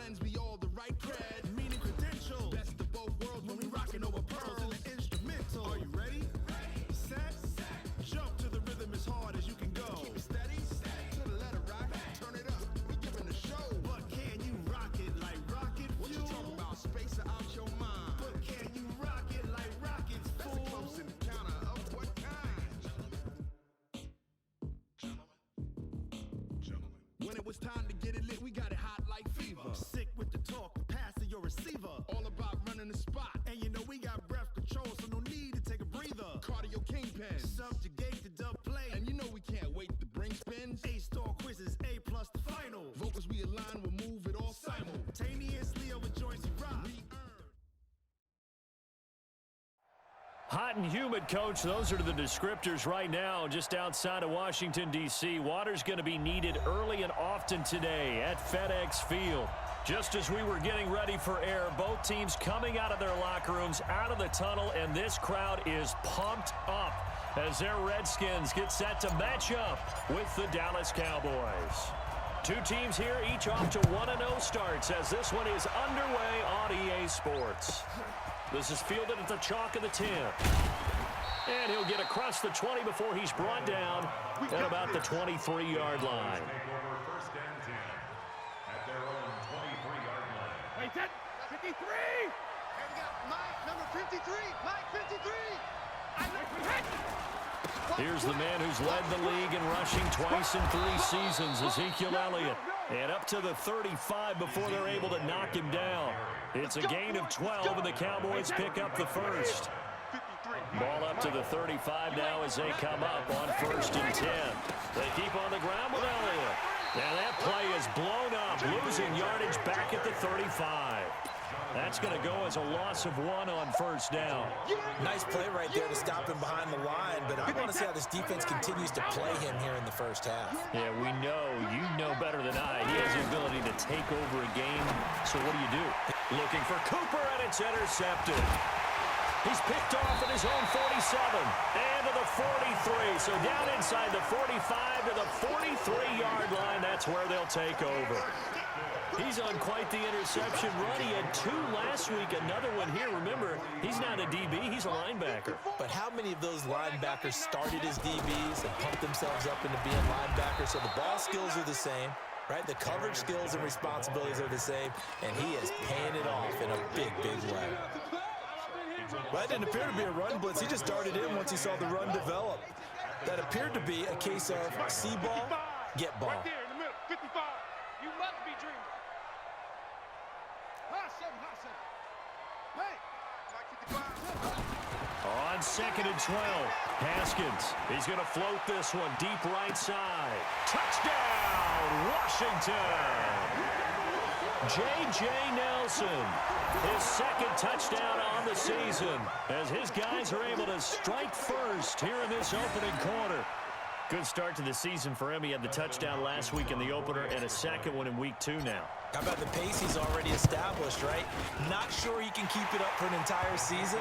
lends me all the right cred. Meaning credential. Best of both worlds when we rockin' over pearls and the instrumental. Are you ready? Set. Jump to the rhythm as hard as you can go. Keep it steady. To the letter rock. Turn it up. We giving a show. But can you rock it like rocket fuel? What you talking about? Space out your mind. But can you rock it like rockets, fool? That's a close encounter of what kind? Gentlemen. When it was time to get it lit, we got it hot like fever. Sick with the talk, passing your receiver. All about running the spot. And you know we got breath control, so no need to take a breather. Cardio kingpin. Subjugate the dub play. And you know we can't wait to bring spins. A-star quizzes, A+ the final. Vocals we align, we'll move it all simultaneously over joints we rock. Hot and humid, Coach. Those are the descriptors right now just outside of Washington, D.C. Water's going to be needed early and often today at FedEx Field. Just as we were getting ready for air, both teams coming out of their locker rooms, out of the tunnel, and this crowd is pumped up as their Redskins get set to match up with the Dallas Cowboys. Two teams here, each off to 1-0 starts as this one is underway on EA Sports. This is fielded at the chalk of the 10. And he'll get across the 20 before he's brought down at about the 23-yard line. Wait, 53! And we got Mike, number 53! Mike, 53! Here's the man who's led the league in rushing twice in 3 seasons, Ezekiel Elliott. And up to the 35 before they're able to knock him down. It's a gain of 12, and the Cowboys pick up the first. Ball up to the 35 now as they come up on 1st and 10. They keep on the ground with Elliott. And that play is blown up, losing yardage back at the 35. That's going to go as a loss of 1 on 1st down. Nice play right there to stop him behind the line, but I want to see how this defense continues to play him here in the first half. Yeah, we know. You know better than I. He has the ability to take over a game. So what do? Looking for Cooper, and it's intercepted. He's picked off at his own 47 and to the 43. So down inside the 45 to the 43-yard line. That's where they'll take over. He's on quite the interception run. He had 2 last week, another one here. Remember, he's not a DB, he's a linebacker. But how many of those linebackers started as DBs and pumped themselves up into being linebackers? So the ball skills are the same, right? The coverage skills and responsibilities are the same, and he is paying it off in a big, big way. Well, that didn't appear to be a run blitz. He just darted in once he saw the run develop. That appeared to be a case of see ball, get ball. Right there in the middle, 55. You must be dreaming. On 2nd and 12, Haskins. He's going to float this one deep right side. Touchdown, Washington! J.J. Nelson, his 2nd touchdown on the season, as his guys are able to strike first here in this opening quarter. Good start to the season for him. He had the touchdown last week in the opener and a 2nd one in week 2 now. How about the pace he's already established, right? Not sure he can keep it up for an entire season,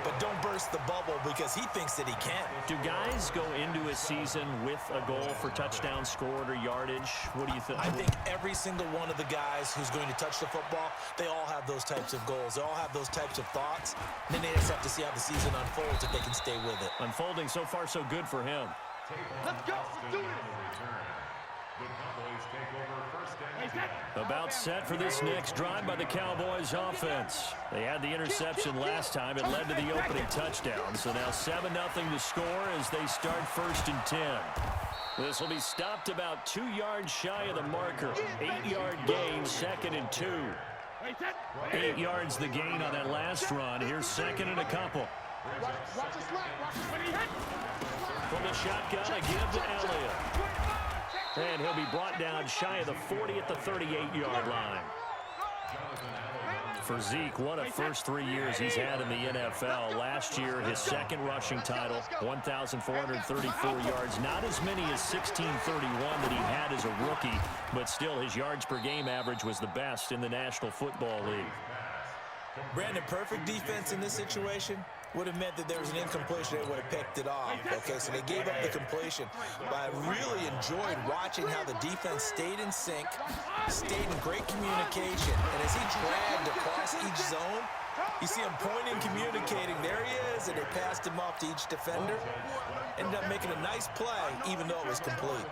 but don't burst the bubble because he thinks that he can. Do guys go into a season with a goal for touchdowns scored or yardage? What do you think? I think every single one of the guys who's going to touch the football, they all have those types of goals. They all have those types of thoughts. And then they just have to see how the season unfolds if they can stay with it. Unfolding so far so good for him. Let's go. Let's do this. About set for this next drive by the Cowboys offense. They had the interception last time. It led to the opening touchdown. So now 7-0 to score as they start 1st and 10. This will be stopped about 2 yards shy of the marker. 8-yard gain, 2nd and 2. 8 yards the gain on that last run. Here's 2nd and a couple. From the shotgun, a give to Elliott. And he'll be brought down shy of the 40 at the 38-yard line. For Zeke, what a first 3 years he's had in the NFL. Last year, his 2nd rushing title, 1,434 yards. Not as many as 1,631 that he had as a rookie, but still his yards per game average was the best in the National Football League. Brandon, perfect defense in this situation. would have meant that there was an incompletion. They would have picked it off. Okay, so they gave up the completion. But I really enjoyed watching how the defense stayed in sync, stayed in great communication. And as he dragged across each zone, you see him pointing, communicating. There he is, and they passed him off to each defender. Ended up making a nice play, even though it was complete.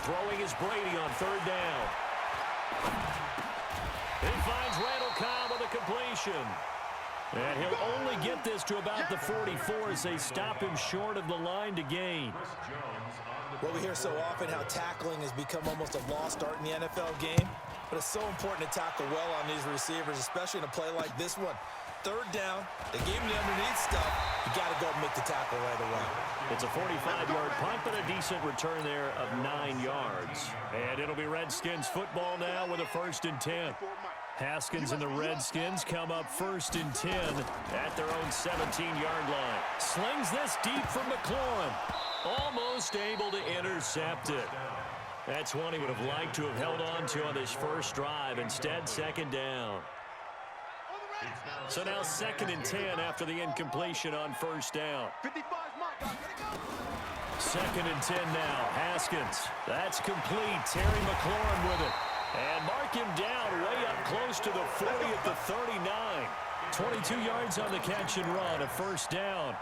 Throwing is Brady on third down. He finds Randall Cobb with a completion. And he'll only get this to about the 44 as they stop him short of the line to gain. Well, we hear so often how tackling has become almost a lost art in the NFL game. But it's so important to tackle well on these receivers, especially in a play like this one. Third down, they gave him the underneath stuff. You got to go and make the tackle right away. It's a 45-yard punt, but a decent return there of 9 yards. And it'll be Redskins football now with a 1st and 10. Haskins and the Redskins come up 1st and 10 at their own 17-yard line. Slings this deep from McLaurin. Almost able to intercept it. That's one he would have liked to have held on to on his first drive. Instead, 2nd down. So now 2nd and 10 after the incompletion on 1st down. 2nd and 10 now. Haskins. That's complete. Terry McLaurin with it. And mark him down way up close to the 40 at the 39. 22 yards on the catch and run. A 1st down.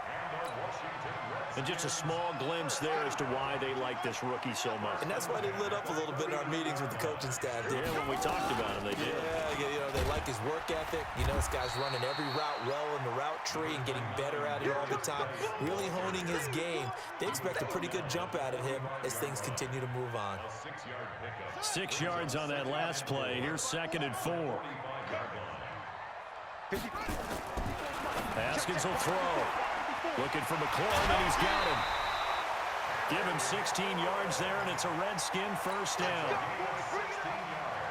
And just a small glimpse there as to why they like this rookie so much. And that's why they lit up a little bit in our meetings with the coaching staff. Yeah, when we talked about him, they did. Yeah, you know, they like his work ethic. You know, this guy's running every route well in the route tree and getting better at it all the time. Really honing his game. They expect a pretty good jump out of him as things continue to move on. 6 yards on that last play. Here's 2nd and 4. Haskins will throw. Looking for McLaurin, and he's got him. Give him 16 yards there, and it's a Redskin 1st down.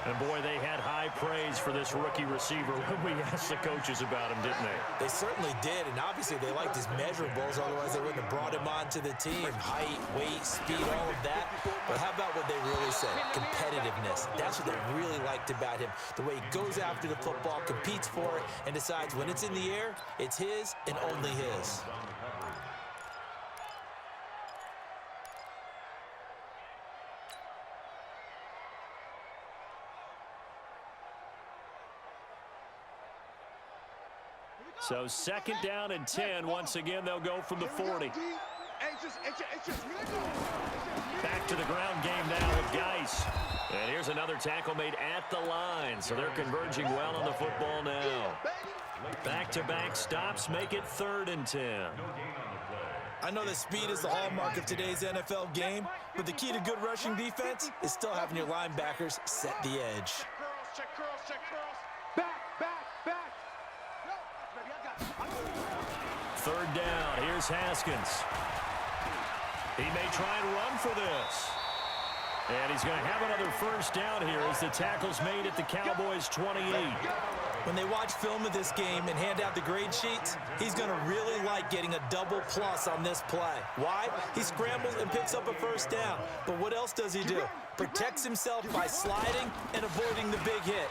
And, boy, they had high praise for this rookie receiver when we asked the coaches about him, didn't they? They certainly did, and obviously they liked his measurables. Otherwise, they wouldn't have brought him onto the team. Height, weight, speed, all of that. But how about what they really said? Competitiveness. That's what they really liked about him. The way he goes after the football, competes for it, and decides when it's in the air, it's his and only his. So 2nd down and 10. Once again, they'll go from the 40. Back to the ground game now with Geis. And here's another tackle made at the line. So they're converging well on the football now. Back-to-back stops make it 3rd and 10. I know that speed is the hallmark of today's NFL game, but the key to good rushing defense is still having your linebackers set the edge. Check curls, check curls. Back. 3rd down. Here's Haskins. He may try and run for this. And he's going to have another 1st down here as the tackle's made at the Cowboys' 28. When they watch film of this game and hand out the grade sheets, he's going to really like getting a double plus on this play. Why? He scrambles and picks up a 1st down. But what else does he do? Protects himself by sliding and avoiding the big hit.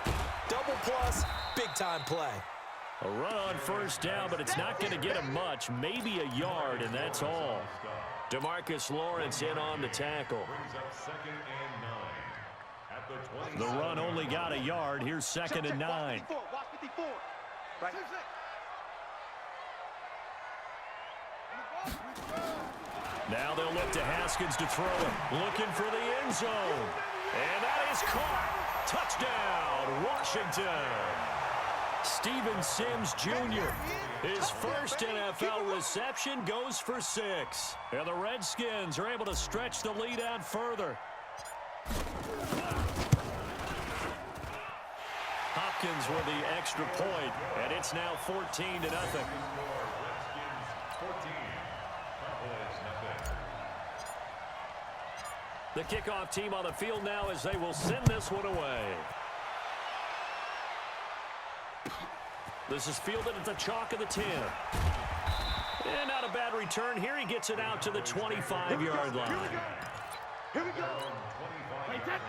Double plus, big-time play. A run on 1st down, but it's not going to get him much. Maybe a yard, and that's all. DeMarcus Lawrence in on the tackle. The run only got a yard. Here's 2nd and 9. Now they'll look to Haskins to throw it. Looking for the end zone. And that is caught. Touchdown, Washington. Steven Sims Jr. His first NFL reception goes for 6. And the Redskins are able to stretch the lead out further. Hopkins with the extra point, and it's now 14-0. The kickoff team on the field now as they will send this one away. This is fielded at the chalk of the 10. And not a bad return here. He gets it out to the 25-yard line. Here we go.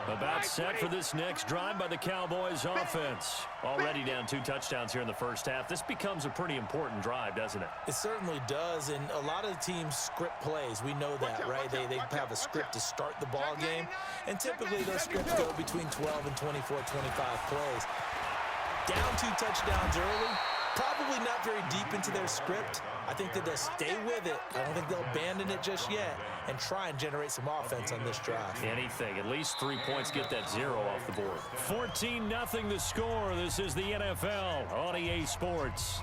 About set for this next drive by the Cowboys offense. Already down 2 touchdowns here in the first half. This becomes a pretty important drive, doesn't it? It certainly does, and a lot of the teams script plays. We know that, right? They have a script to start the ball game, and typically those scripts go between 12 and 24, 25 plays. Down 2 touchdowns early, probably not very deep into their script. I think that they'll stay with it. I don't think they'll abandon it just yet and try and generate some offense on this drive. Anything. At least 3 points, get that 0 off the board. 14-0 the score. This is the NFL on EA Sports.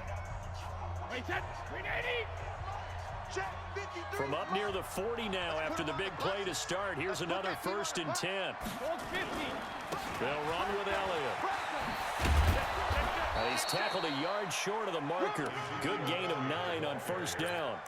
From up near the 40 now after the big play to start. Here's another 1st and 10. They'll run with Elliott. He's tackled a yard short of the marker. Good gain of 9 on 1st down.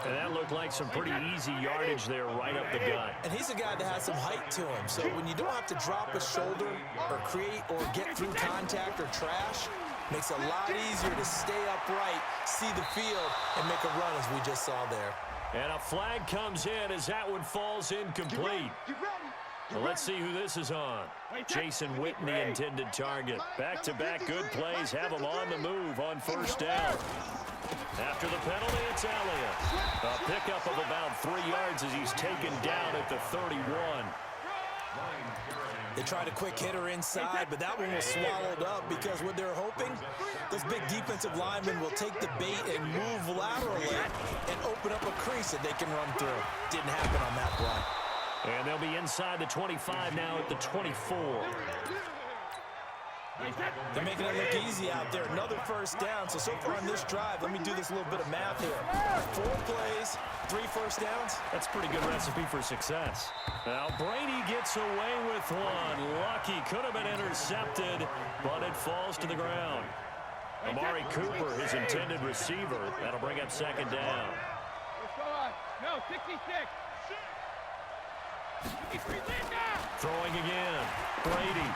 And that looked like some pretty easy yardage there right up the gut. And he's a guy that has some height to him. So when you don't have to drop a shoulder or create or get through contact or trash, makes it a lot easier to stay upright, see the field, and make a run as we just saw there. And a flag comes in as that one falls incomplete. Well, let's see who this is on. Jason Witten, the intended target. Back-to-back good plays have him on the move on 1st down. After the penalty, it's Elliott. A pickup of about 3 yards as he's taken down at the 31. They tried a quick hitter inside, but that one was swallowed up because what they're hoping, those big defensive linemen will take the bait and move laterally and open up a crease that they can run through. Didn't happen on that play. And they'll be inside the 25 now at the 24. They're making it look easy out there. Another 1st down. So far on this drive, let me do this little bit of math here. 4 plays, 3 1st downs. That's a pretty good recipe for success. Now Brady gets away with one. Lucky, could have been intercepted, but it falls to the ground. Amari Cooper, his intended receiver. That'll bring up 2nd down. No, 66. Throwing again. Brady.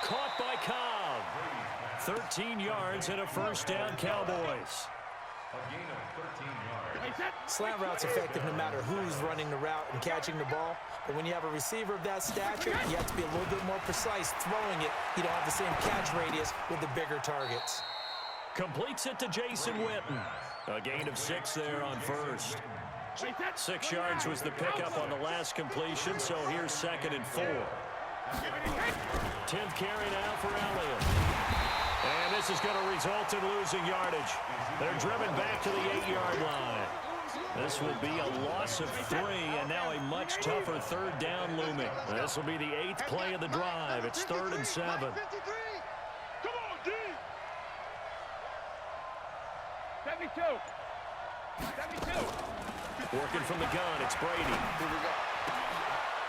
Caught by Cobb. 13 yards and a 1st down, Cowboys. Slant route's effective no matter who's running the route and catching the ball. But when you have a receiver of that stature, you have to be a little bit more precise throwing it. You don't have the same catch radius with the bigger targets. Completes it to Jason Witten. A gain of 6 there on 1st. 6 yards was the pickup on the last completion, so here's 2nd and 4. 10th carry now for Elliott. And this is going to result in losing yardage. They're driven back to the 8-yard line. This will be a loss of 3, and now a much tougher 3rd down looming. This will be the 8th play of the drive. It's 3rd and 7. Come on, D. 72. 72. Working from the gun, it's Brady.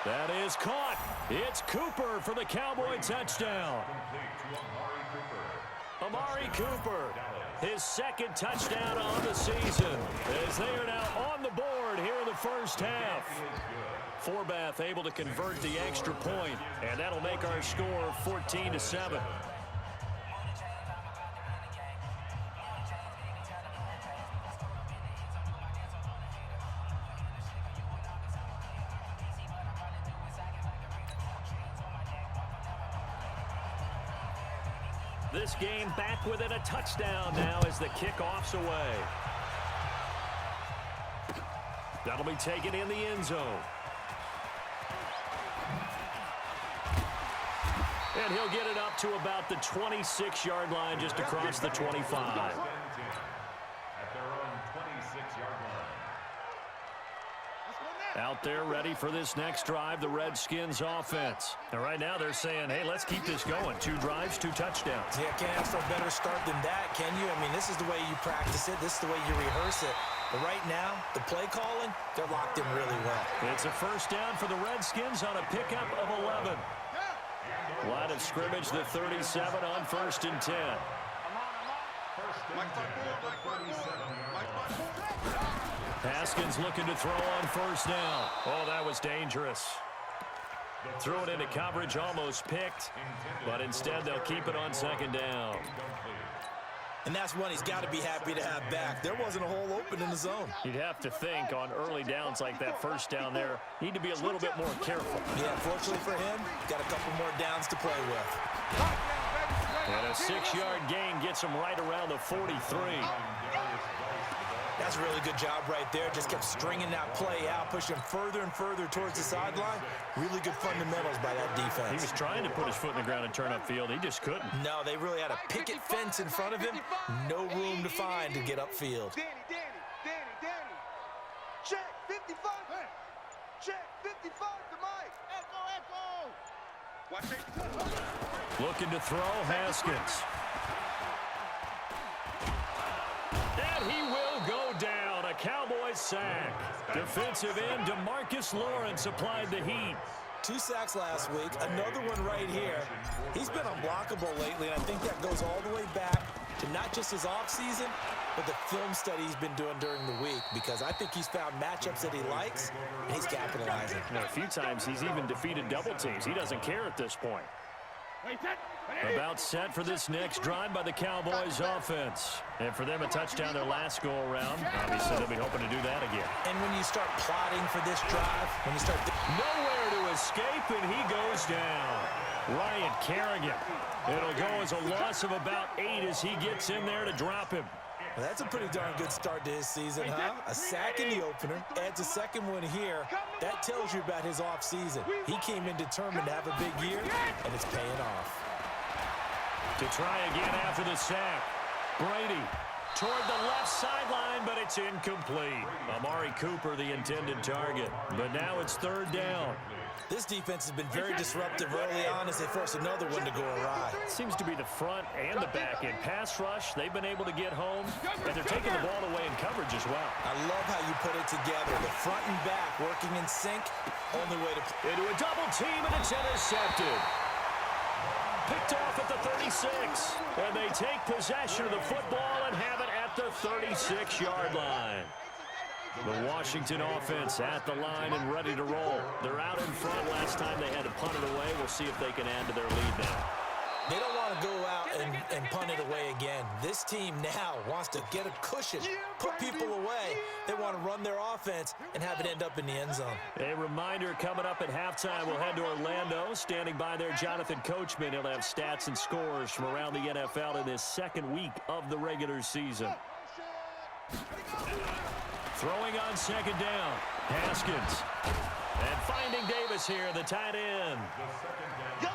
That is caught. It's Cooper for the Cowboy touchdown. Amari Cooper, his 2nd touchdown on the season, as they are now on the board here in the 1st half. Forbath able to convert the extra point, and that'll make our score 14-7. This game back within a touchdown now as the kickoff's away. That'll be taken in the end zone. And he'll get it up to about the 26-yard line, just across the 25. Out there ready for this next drive, the Redskins offense. And right now they're saying, hey, let's keep this going. 2 drives, 2 touchdowns. Yeah, can't ask for a better start than that, can you? I mean, this is the way you practice it. This is the way you rehearse it. But right now, the play calling, they're locked in really well. It's a 1st down for the Redskins on a pickup of 11. Line of scrimmage, the 37 on 1st and 10. Haskins looking to throw on 1st down. Oh, that was dangerous. Threw it into coverage, almost picked, but instead they'll keep it on 2nd down. And that's one he's got to be happy to have back. There wasn't a hole open in the zone. You'd have to think on early downs like that first down there, need to be a little bit more careful. Yeah, fortunately for him, got a couple more downs to play with. And a 6-yard gain gets him right around the 43. That's a really good job right there. Just kept stringing that play out, pushing further and further towards the sideline. Really good fundamentals by that defense. He was trying to put his foot in the ground and turn upfield. He just couldn't. No, they really had a picket fence in front of him. No room to find to get upfield. Danny. Check 55. Check 55 to Mike. Echo. Watch it. Looking to throw, Haskins. And he will go down. A Cowboys sack. Defensive end DeMarcus Lawrence applied the heat. 2 sacks last week, another one right here. He's been unblockable lately, and I think that goes all the way back to not just his offseason, but the film study he's been doing during the week, because I think he's found matchups that he likes, and he's capitalizing. A few times he's even defeated double teams. He doesn't care at this point. About set for this next drive by the Cowboys offense. And for them, a touchdown their last go-around. Obviously, they'll be hoping to do that again. And when you start plotting for this drive, when you start... Nowhere to escape, and he goes down. Ryan Kerrigan. It'll go as a loss of about 8 as he gets in there to drop him. Well, that's a pretty darn good start to his season, huh? A sack in the opener, adds a second one here. That tells you about his offseason. He came in determined to have a big year, and it's paying off. To try again after the sack. Brady toward the left sideline, but it's incomplete. Amari Cooper, the intended target. But now it's 3rd down. This defense has been very disruptive early on as they force another one to go awry. Seems to be the front and the back end. Pass rush, they've been able to get home, and they're taking the ball away in coverage as well. I love how you put it together. The front and back working in sync. Only way to... Into a double team, and it's intercepted. Picked off at the 36, and they take possession of the football and have it at the 36-yard line. The Washington offense at the line and ready to roll. They're out in front. Last time they had to punt it away. We'll see if they can add to their lead now. They don't want to go out and punt it away again. This team now wants to get a cushion, put people away. They want to run their offense and have it end up in the end zone. A reminder coming up at halftime, we'll head to Orlando. Standing by there, Jonathan Coachman. He'll have stats and scores from around the NFL in this 2nd week of the regular season. Throwing on 2nd down, Haskins. And finding Davis here, the tight end.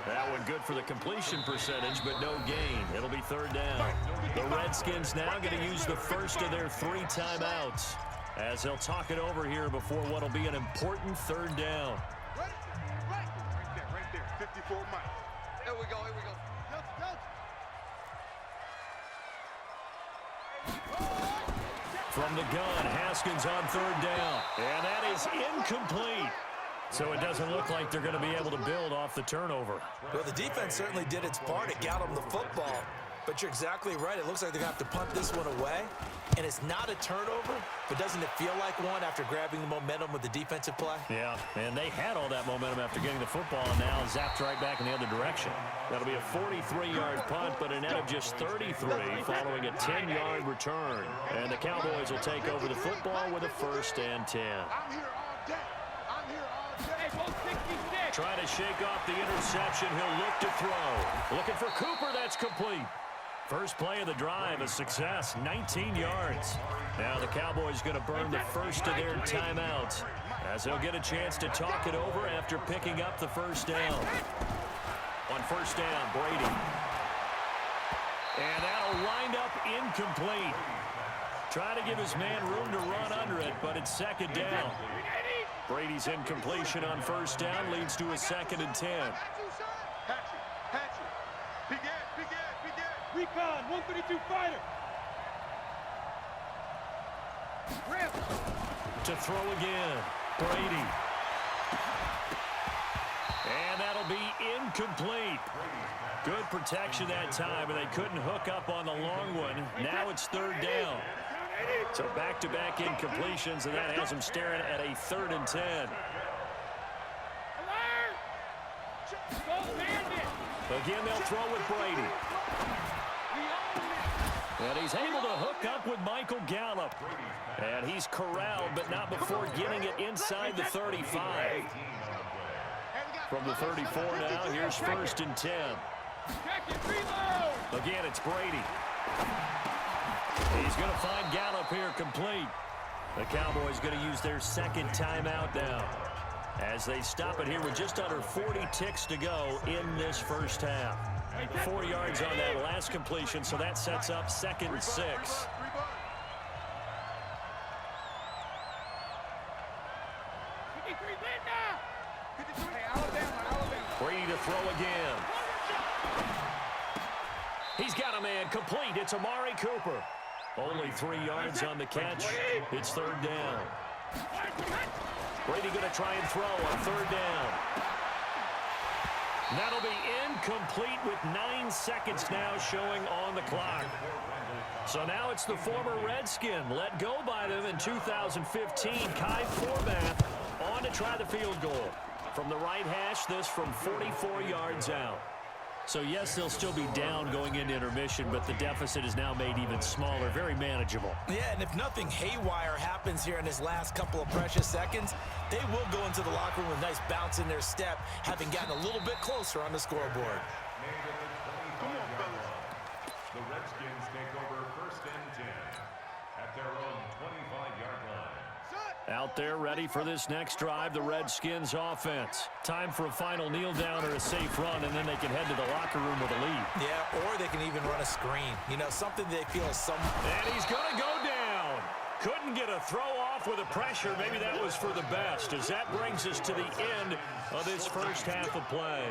That one good for the completion percentage, but no gain. It'll be 3rd down. The Redskins now going to use the first of their 3 timeouts as they'll talk it over here before what will be an important 3rd down. Right there. 54 Mike. Here we go. From the gun, Haskins on 3rd down. And that is incomplete. So it doesn't look like they're going to be able to build off the turnover. Well, the defense certainly did its part. It got them the football. But you're exactly right. It looks like they're going to have to punt this one away. And it's not a turnover, but doesn't it feel like one after grabbing the momentum with the defensive play? Yeah, and they had all that momentum after getting the football, and now zapped right back in the other direction. That'll be a 43-yard punt, but a net of just 33 following a 10-yard return. And the Cowboys will take over the football with a 1st and 10. I'm here all day. Trying to shake off the interception. He'll look to throw. Looking for Cooper. That's complete. First play of the drive, a success, 19 yards. Now the Cowboys going to burn the first of their timeouts as they'll get a chance to talk it over after picking up the 1st down. On 1st down, Brady. And that'll wind up incomplete. Trying to give his man room to run under it, but it's 2nd down. Brady's incompletion on 1st down leads to a 2nd and 10. Hatchet. Begin. Recon, 132 fighter. Rip. To throw again, Brady. And that'll be incomplete. Good protection that time, and they couldn't hook up on the long one. Now it's 3rd down. So back-to-back incompletions, and that has them staring at a 3rd and 10. Again, they'll throw with Brady. And he's able to hook up with Michael Gallup. And he's corralled, but not before getting it inside the 35. From the 34 now, here's 1st and 10. Again, it's Brady. He's going to find Gallup here complete. The Cowboys going to use their second timeout now, as they stop it here with just under 40 ticks to go in this first half. 4 yards on that last completion, so that sets up 2nd and 6. Brady to throw again. He's got a man complete. It's Amari Cooper. Only 3 yards on the catch. It's 3rd down. Brady going to try and throw on 3rd down. That'll be incomplete with 9 seconds now showing on the clock. So now it's the former Redskin, let go by them in 2015, Kai Forbath, on to try the field goal. From the right hash, this from 44 yards out. So, yes, they'll still be down going into intermission, but the deficit is now made even smaller, very manageable. Yeah, and if nothing haywire happens here in his last couple of precious seconds, they will go into the locker room with a nice bounce in their step, having gotten a little bit closer on the scoreboard. The Redskins take over 1st and 10 at their own 25-yard line. Out there ready for this next drive, the Redskins offense. Time for a final kneel down or a safe run, and then they can head to the locker room with a lead. Yeah, or they can even run a screen. You know, something they feel is some... And he's going to go down. Couldn't get a throw off with the pressure. Maybe that was for the best, as that brings us to the end of this first half of play.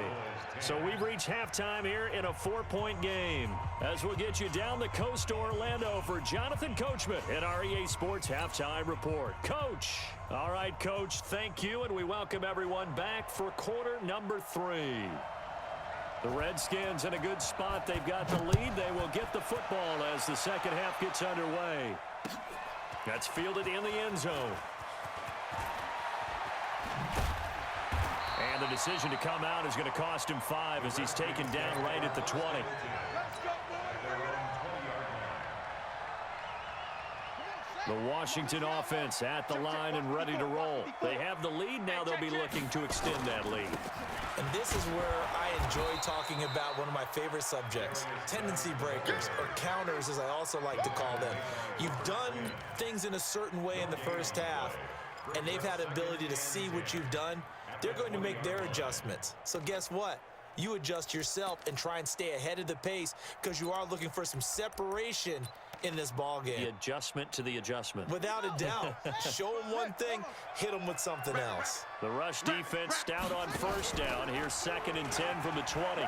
So we've reached halftime here in a 4-point game, as we'll get you down the coast to Orlando for Jonathan Coachman in our EA Sports Halftime Report. Coach. All right, Coach, thank you, and we welcome everyone back for quarter number 3. The Redskins in a good spot. They've got the lead. They will get the football as the second half gets underway. That's fielded in the end zone. And the decision to come out is going to cost him 5 as he's taken down right at the 20. The Washington offense at the line and ready to roll. They have the lead. Now they'll be looking to extend that lead. And this is where I enjoy talking about one of my favorite subjects, tendency breakers, or counters as I also like to call them. You've done things in a certain way in the first half, and they've had the ability to see what you've done. They're going to make their adjustments. So guess what? You adjust yourself and try and stay ahead of the pace, because you are looking for some separation in this ball game. The adjustment to the adjustment. Without a doubt. Show them one thing, hit them with something else. The rush defense stout on 1st down. Here's 2nd and 10 from the 20.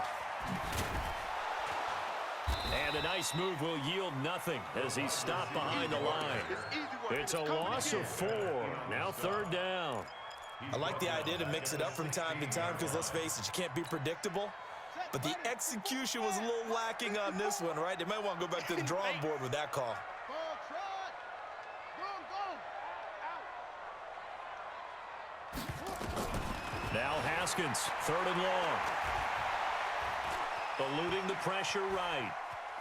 And a nice move will yield nothing as he's stopped behind the line. It's a loss of 4. Now 3rd down. I like the idea to mix it up from time to time, because let's face it, you can't be predictable. But the execution was a little lacking on this one, right? They might want to go back to the drawing board with that call. Now Haskins, 3rd and long. Eluding the pressure right.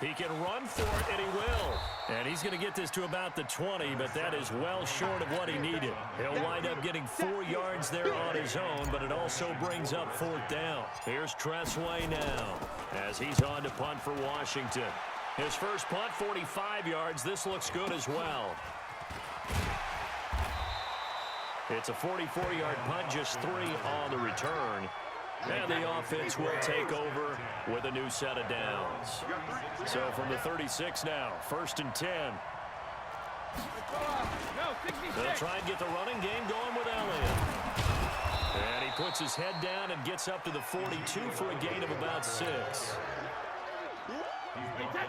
He can run for it, and he will. And he's going to get this to about the 20, but that is well short of what he needed. He'll wind up getting 4 yards there on his own, but it also brings up 4th down. Here's Tressway now as he's on to punt for Washington. His first punt, 45 yards. This looks good as well. It's a 44-yard punt, just 3 on the return. And the offense will take over with a new set of downs. So from the 36 now, 1st and 10. They'll try and get the running game going with Elliott. And he puts his head down and gets up to the 42 for a gain of about 6.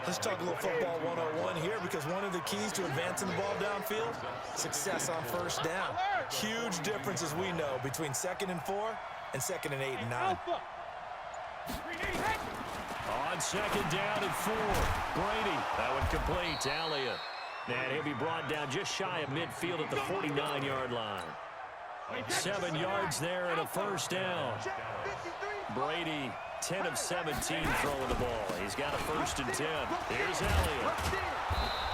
Let's talk a little football 101 here, because one of the keys to advancing the ball downfield, success on 1st down. Huge difference, as we know, between 2nd and 4 and 2nd and 8 and 9. On 2nd down and 4, Brady. That one complete to Elliott. And he'll be brought down just shy of midfield at the 49-yard line. 7 yards there and a 1st down. Brady 10 of 17 throwing the ball. He's got a 1st and 10. Here's Elliott.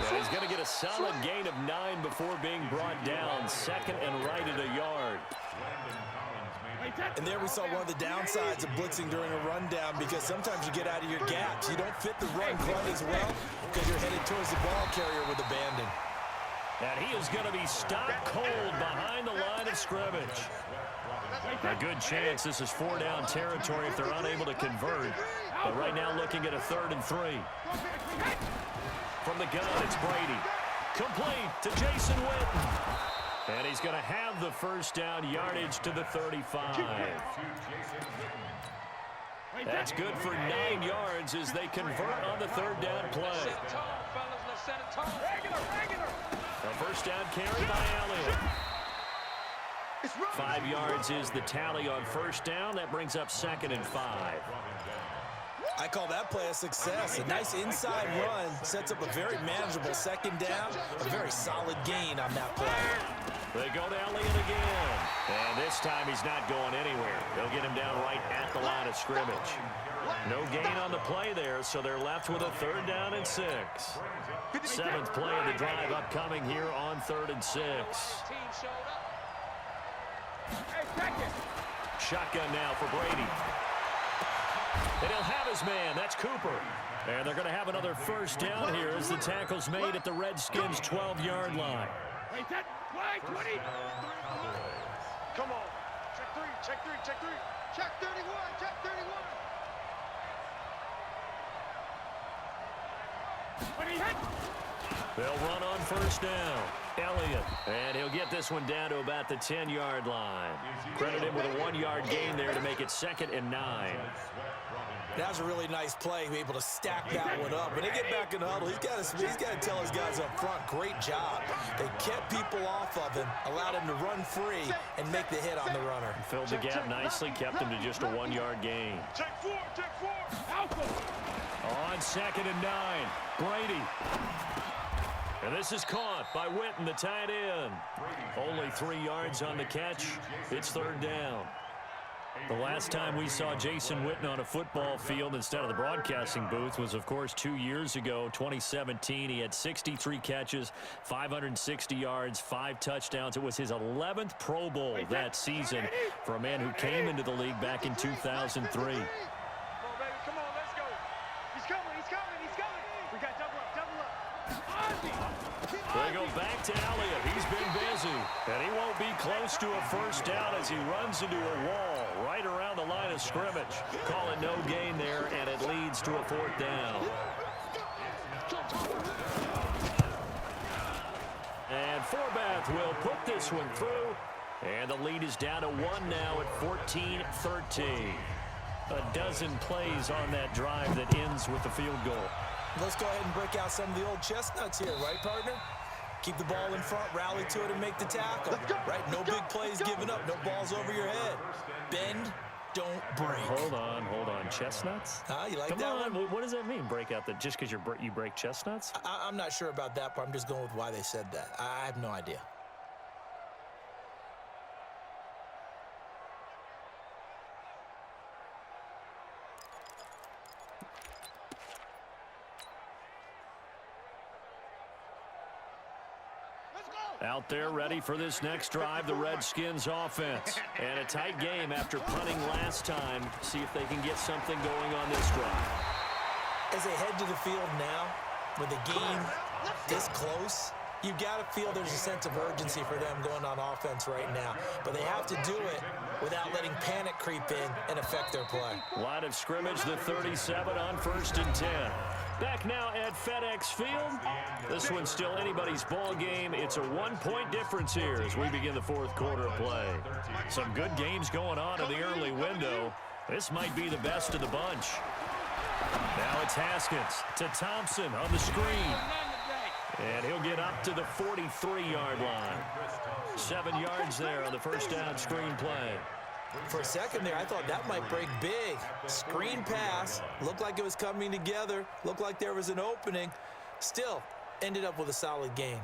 And he's going to get a solid gain of 9 before being brought down. 2nd and right at a yard. And there we saw one of the downsides of blitzing during a rundown, because sometimes you get out of your gaps. You don't fit the run quite as well because you're headed towards the ball carrier with abandon. And he is going to be stopped cold behind the line of scrimmage. A good chance this is 4-down territory if they're unable to convert. But right now looking at a 3rd and 3. From the gun, it's Brady. Complete to Jason Witten. And he's going to have the 1st down, yardage to the 35. That's good for 9 yards as they convert on the 3rd down play. A 1st down carry by Elliott. 5 yards is the tally on 1st down. That brings up 2nd and 5. I call that play a success. A nice inside run sets up a very manageable 2nd down. A very solid gain on that play. They go to Elliott again. And this time he's not going anywhere. They'll get him down right at the line of scrimmage. No gain on the play there, so they're left with a 3rd down and 6. 7th play of the drive upcoming here on 3rd and 6. Shotgun now for Brady. And he'll have his man. That's Cooper. And they're going to have another 1st down here as the tackle's made at the Redskins' 12-yard line. Come on. Check 3, check 3, check 3. Check 31, check 31. They'll run on 1st down. Elliott. And he'll get this one down to about the 10-yard line. Credit him with a 1-yard gain there to make it 2nd and 9. That was a really nice play, be able to stack that one up. When they get back in the huddle, he's got to tell his guys up front, great job. They kept people off of him, allowed him to run free, and make the hit on the runner. Filled the gap nicely, kept him to just a 1-yard gain. Check 4, check 4. Alpha. On 2nd and 9, Brady. And this is caught by Witten, the tight end. Only 3 yards on the catch. It's 3rd down. The last time we saw Jason Witten on a football field instead of the broadcasting booth was, of course, 2 years ago, 2017. He had 63 catches, 560 yards, 5 touchdowns. It was his 11th Pro Bowl that season for a man who came into the league back in 2003. Come on, baby. Come on, let's go. He's coming, he's coming, he's coming. We got double up, double up. They go back to Elliott. He's been busy. And he won't be close to a 1st down as he runs into a wall right around the line of scrimmage. Call it no gain there, and it leads to a 4th down. And Forbath will put this one through. And the lead is down to 1 now at 14-13. A dozen plays on that drive that ends with the field goal. Let's go ahead and break out some of the old chestnuts here, right, partner? Keep the ball in front, rally to it, and make the tackle. Right? No big plays given up, no balls over your head. Bend, don't break. Hold on. Chestnuts? You like Come that on. one? What does that mean, break out? Just because you break chestnuts? I'm not sure about that, but I'm just going with why they said that. I have no idea. Out there ready for this next drive, the Redskins offense. And a tight game after punting last time. See if they can get something going on this drive. As they head to the field now, with the game this close, you've got to feel there's a sense of urgency for them going on offense right now. But they have to do it without letting panic creep in and affect their play. Line of scrimmage, the 37 on 1st and 10. Back now at FedEx Field. This one's still anybody's ball game. It's a 1-point difference here as we begin the 4th quarter of play. Some good games going on in the early window. This might be the best of the bunch. Now it's Haskins to Thompson on the screen. And he'll get up to the 43-yard line. 7 yards there on the 1st down screen play. For a second there, I thought that might break big. Screen pass, looked like it was coming together, looked like there was an opening. Still, ended up with a solid game.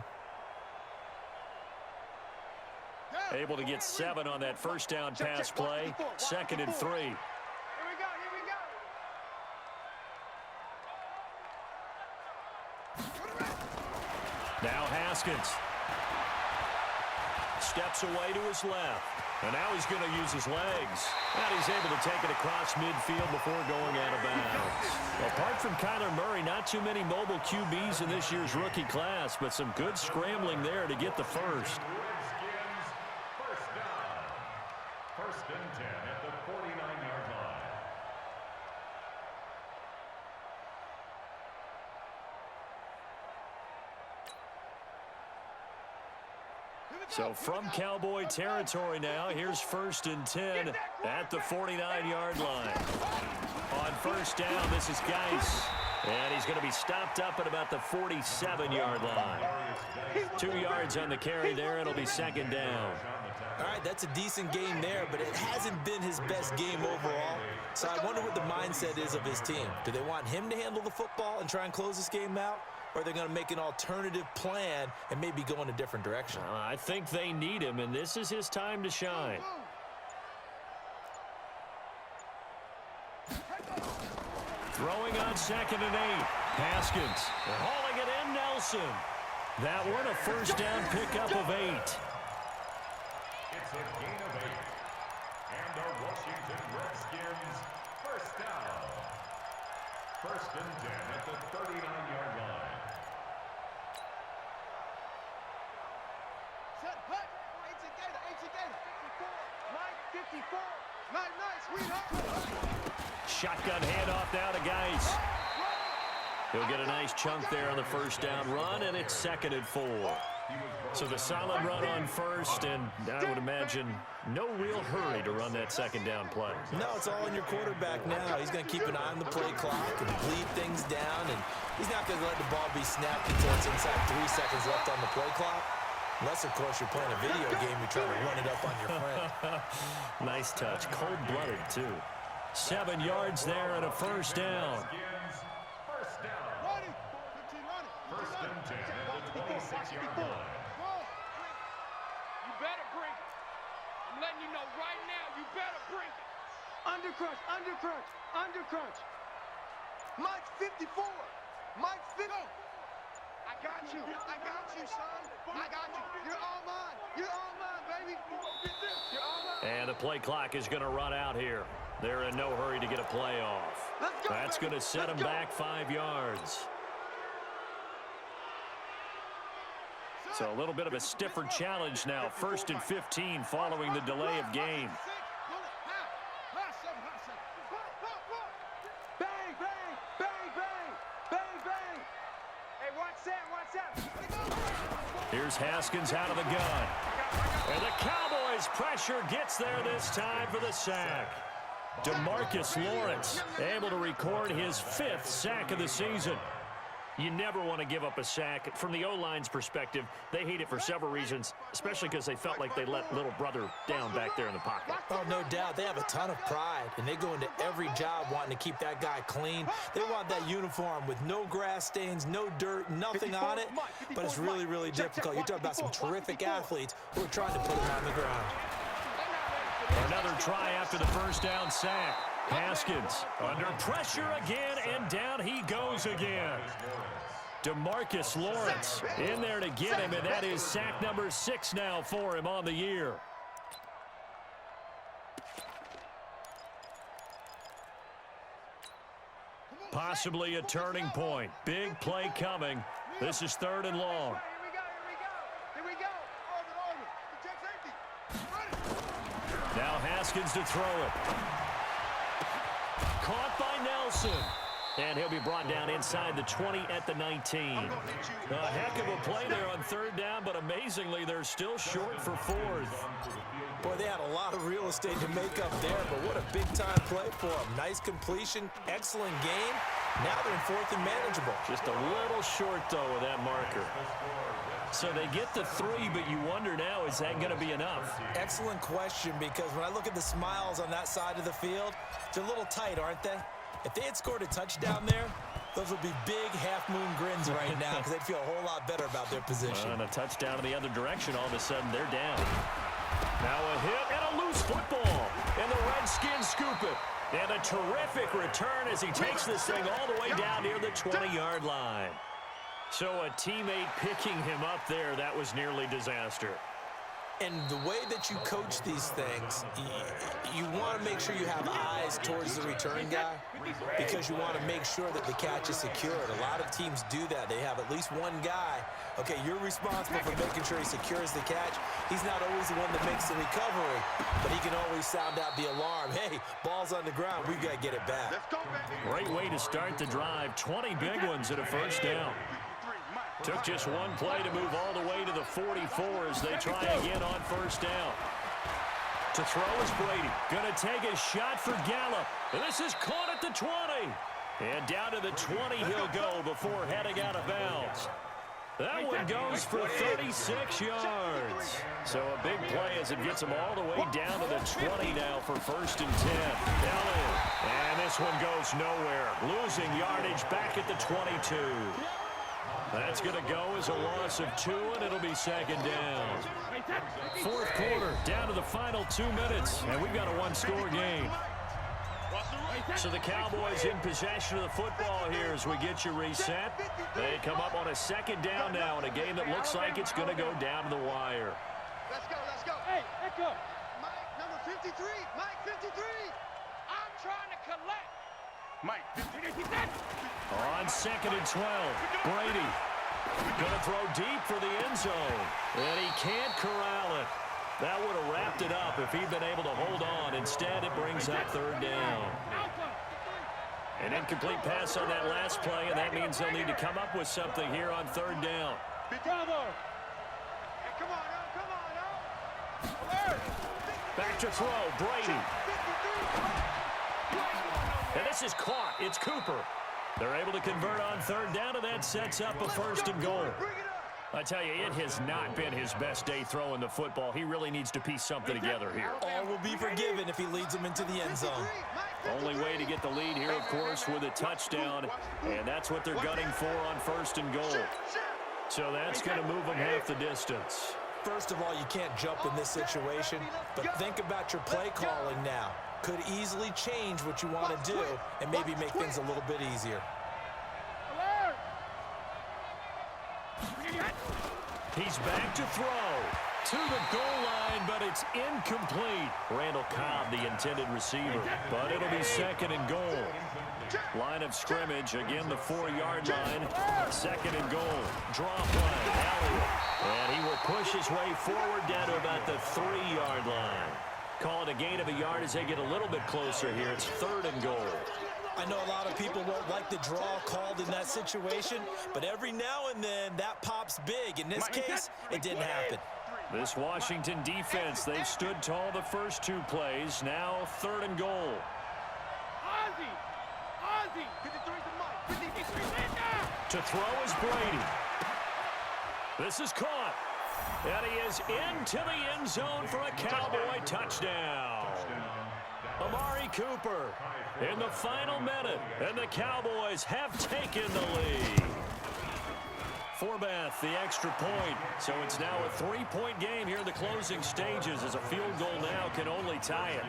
Able to get 7 on that 1st down pass play. 2nd and 3. Here we go, here we go. Haskins. Steps away to his left. And now he's going to use his legs. And he's able to take it across midfield before going out of bounds. Apart from Kyler Murray, not too many mobile QBs in this year's rookie class, but some good scrambling there to get the first. Redskins, first down. First and 10 at the 49-yard line. So from Cowboy territory now, here's first and 10 at the 49-yard line. On first down, this is Geis. And he's going to be stopped up at about the 47-yard line. 2 yards on the carry there. It'll be second down. All right, that's a decent game there, but it hasn't been his best game overall. So I wonder what the mindset is of his team. Do they want him to handle the football and try and close this game out? Or are they going to make an alternative plan and maybe go in a different direction? I think they need him, and this is his time to shine. Throwing on second and 8. Haskins hauling it in. Nelson. That one a first down pickup of 8. It's a gain of 8. And the Washington Redskins, first down. First and 10 at the 39-yard line. Set, hut. Eight together. 54. Nice, sweetheart. Shotgun handoff now to Geis. He'll get a nice chunk there on the first down run, and it's second and 4. So the solid run on first, and I would imagine no real hurry to run that second down play. No, it's all in your quarterback now. He's going to keep an eye on the play clock and bleed things down, and he's not going to let the ball be snapped until it's inside 3 seconds left on the play clock. Unless, of course, you're playing a video game, you're trying to run it up on your friend. Nice touch. Cold-blooded, too. 7 yards there and a first down. First down. Running. First and 10 at the 26-yard line. You better bring it. I'm letting you know right now, you better bring it. Undercrunch. Mike's 54. Mike's 50. I got you, son. I got you. You're all mine, baby. You're all mine. And the play clock is going to run out here. They're in no hurry to get a play off. That's going to set them back 5 yards. So a little bit of a stiffer challenge now. First and 15 following the delay of game. Hey, watch that. Here's Haskins out of the gun. And the Cowboys pressure gets there this time for the sack. DeMarcus Lawrence able to record his 5th sack of the season. You never want to give up a sack. From the O-line's perspective, they hate it for several reasons, especially because they felt like they let little brother down back there in the pocket. Oh, no doubt. They have a ton of pride, and they go into every job wanting to keep that guy clean. They want that uniform with no grass stains, no dirt, nothing on it, but it's really, really difficult. You're talking about some terrific athletes who are trying to put him on the ground. Another try after the first down sack. Haskins under pressure again, and down he goes again. DeMarcus Lawrence in there to get him, and that is sack number 6 now for him on the year. Possibly a turning point. Big play coming. This is 3rd and long. Here we go. Now Haskins to throw it. Caught by Nelson. And he'll be brought down inside the 20 at the 19. A heck of a play there on 3rd down, but amazingly, they're still short for 4th. Boy, they had a lot of real estate to make up there, but what a big-time play for them. Nice completion, excellent game. Now they're in 4th and manageable. Just a little short, though, with that marker. So they get the 3, but you wonder now, is that going to be enough? Excellent question, because when I look at the smiles on that side of the field, they're a little tight, aren't they? If they had scored a touchdown there, those would be big half-moon grins right now because they'd feel a whole lot better about their position. And a touchdown in the other direction, all of a sudden they're down. Now a hit and a loose football. And the Redskins scoop it. And a terrific return as he takes this thing all the way down near the 20-yard line. So a teammate picking him up there, that was nearly disaster. And the way that you coach these things, you want to make sure you have eyes towards the return guy because you want to make sure that the catch is secured. A lot of teams do that. They have at least one guy. Okay, you're responsible for making sure he secures the catch. He's not always the one that makes the recovery, but he can always sound out the alarm. Hey, ball's on the ground. We've got to get it back. Let's go, baby. Great way to start the drive. 20 big ones at a first down. Took just one play to move all the way to the 44 as they try again on first down. To throw is Brady. Going to take a shot for Gallup. And this is caught at the 20. And down to the 20 he'll go before heading out of bounds. That one goes for 36 yards. So a big play as it gets them all the way down to the 20 now for first and 10. Allen. And this one goes nowhere. Losing yardage back at the 22. That's going to go as a loss of 2, and it'll be second down. Fourth quarter, down to the final 2 minutes, and we've got a one-score game. So the Cowboys in possession of the football here as we get you reset. They come up on a second down now in a game that looks like it's going to go down to the wire. Let's go, let's go. Hey, let's go. Mike, number 53. Mike, 53. I'm trying to collect. Mike, On second and 12, Brady going to throw deep for the end zone, and he can't corral it. That would have wrapped it up if he'd been able to hold on. Instead, it brings up third down. An incomplete pass on that last play, and that means they'll need to come up with something here on third down. Bravo. Hey, come on now, Alert. Back to throw, Brady. And this is caught. It's Cooper. They're able to convert on third down, and that sets up a first and goal. I tell you, it has not been his best day throwing the football. He really needs to piece something together here. All will be forgiven if he leads them into the end zone. Only way to get the lead here, of course, with a touchdown, and that's what they're gunning for on first and goal. So that's going to move them half the distance. First of all, you can't jump in this situation, but think about your play calling now. Could easily change what you want to do and maybe make things a little bit easier. Alert. He's back to throw to the goal line, but it's incomplete. Randall Cobb, the intended receiver, but it'll be second and goal. Line of scrimmage, again the 4-yard line. Second and goal. Draw play, Elliott. And he will push his way forward down to about the 3-yard line. Call it a gain of a yard as they get a little bit closer here. It's third and goal. I know a lot of people won't like the draw called in that situation, but every now and then that pops big. In this case, it didn't happen. This Washington defense, they've stood tall the first 2 plays. Now third and goal. Ozzy. 53 to Mike. 53 To throw is Brady. This is caught. And he is into the end zone for a Cowboy touchdown. Amari Cooper in the final minute, and the Cowboys have taken the lead. Forbath, the extra point. So it's now a 3-point game here in the closing stages as a field goal now can only tie it.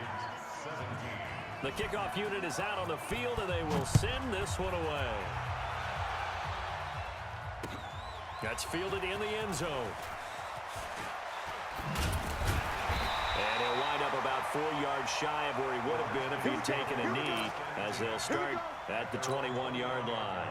The kickoff unit is out on the field, and they will send this one away. That's fielded in the end zone. And he'll wind up about 4 yards shy of where he would have been if he'd taken a knee, as they'll start at the 21-yard line.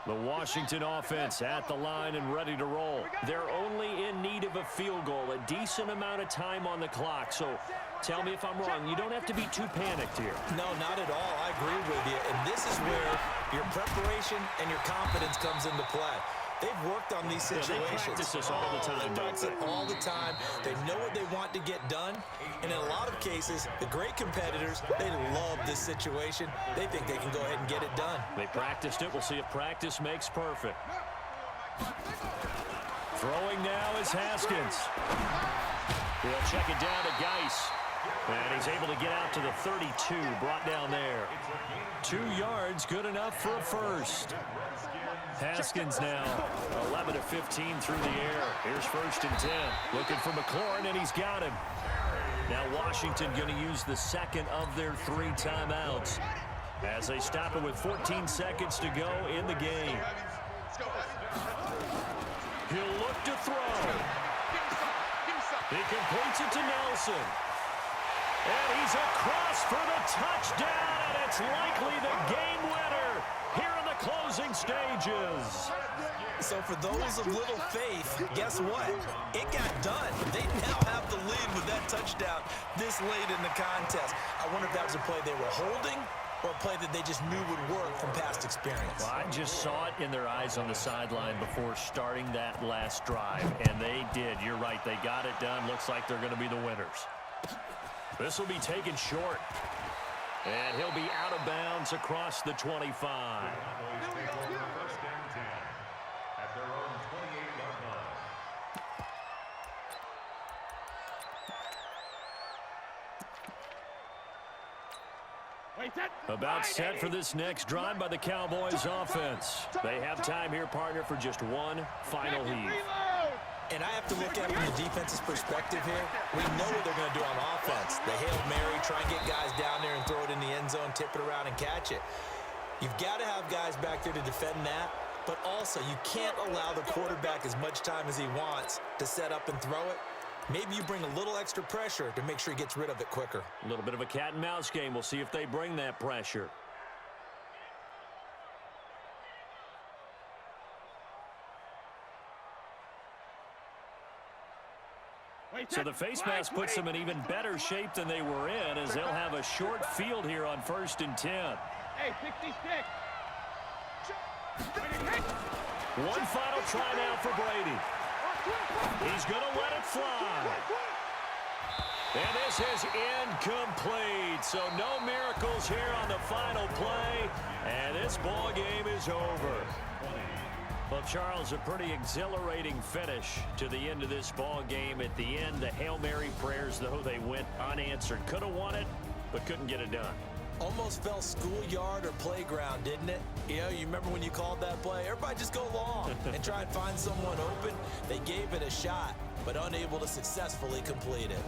The Washington offense at the line and ready to roll. They're only in need of a field goal, a decent amount of time on the clock. So tell me if I'm wrong. You don't have to be too panicked here. No, not at all. I agree with you. And this is where your preparation and your confidence comes into play. They've worked on these situations. They practice this all the time, They practice it all the time. They know what they want to get done. And in a lot of cases, the great competitors, they love this situation. They think they can go ahead and get it done. They practiced it. We'll see if practice makes perfect. Throwing now is Haskins. He'll check it down to Geis. And he's able to get out to the 32, brought down there. 2 yards, good enough for a first. Haskins now 11 of 15 through the air. Here's first and 10. Looking for McLaurin, and he's got him. Now Washington going to use the second of their 3 timeouts. as they stop it with 14 seconds to go in the game. He'll look to throw. He completes it to Nelson. And he's across for the touchdown, and it's likely the game winner here in the closing stages. So for those of little faith, guess what? It got done. They now have the lead with that touchdown this late in the contest. I wonder if that was a play they were holding or a play that they just knew would work from past experience. Well, I just saw it in their eyes on the sideline before starting that last drive, and they did. You're right. They got it done. Looks like they're going to be the winners. This will be taken short. And he'll be out of bounds across the 25. First and 10 at their own 28-yard line. About set for this next drive by the Cowboys offense. They have time here, partner, for just one final heave. And I have to look at it from the defense's perspective here. We know what they're going to do on offense. The Hail Mary, try and get guys down there and throw it in the end zone, tip it around and catch it. You've got to have guys back there to defend that, but also you can't allow the quarterback as much time as he wants to set up and throw it. Maybe you bring a little extra pressure to make sure he gets rid of it quicker. A little bit of a cat and mouse game. We'll see if they bring that pressure. So the face mask puts them in even better shape than they were in, as they'll have a short field here on 1st and 10. Hey, 66. One final try now for Brady. He's going to let it fly. And this is incomplete. So no miracles here on the final play. And this ball game is over. Well, Charles, a pretty exhilarating finish to the end of this ball game. At the end, the Hail Mary prayers, though, they went unanswered. Could have won it, but couldn't get it done. Almost felt schoolyard or playground, didn't it? You know, you remember when you called that play? Everybody just go long and try and find someone open. They gave it a shot, but unable to successfully complete it.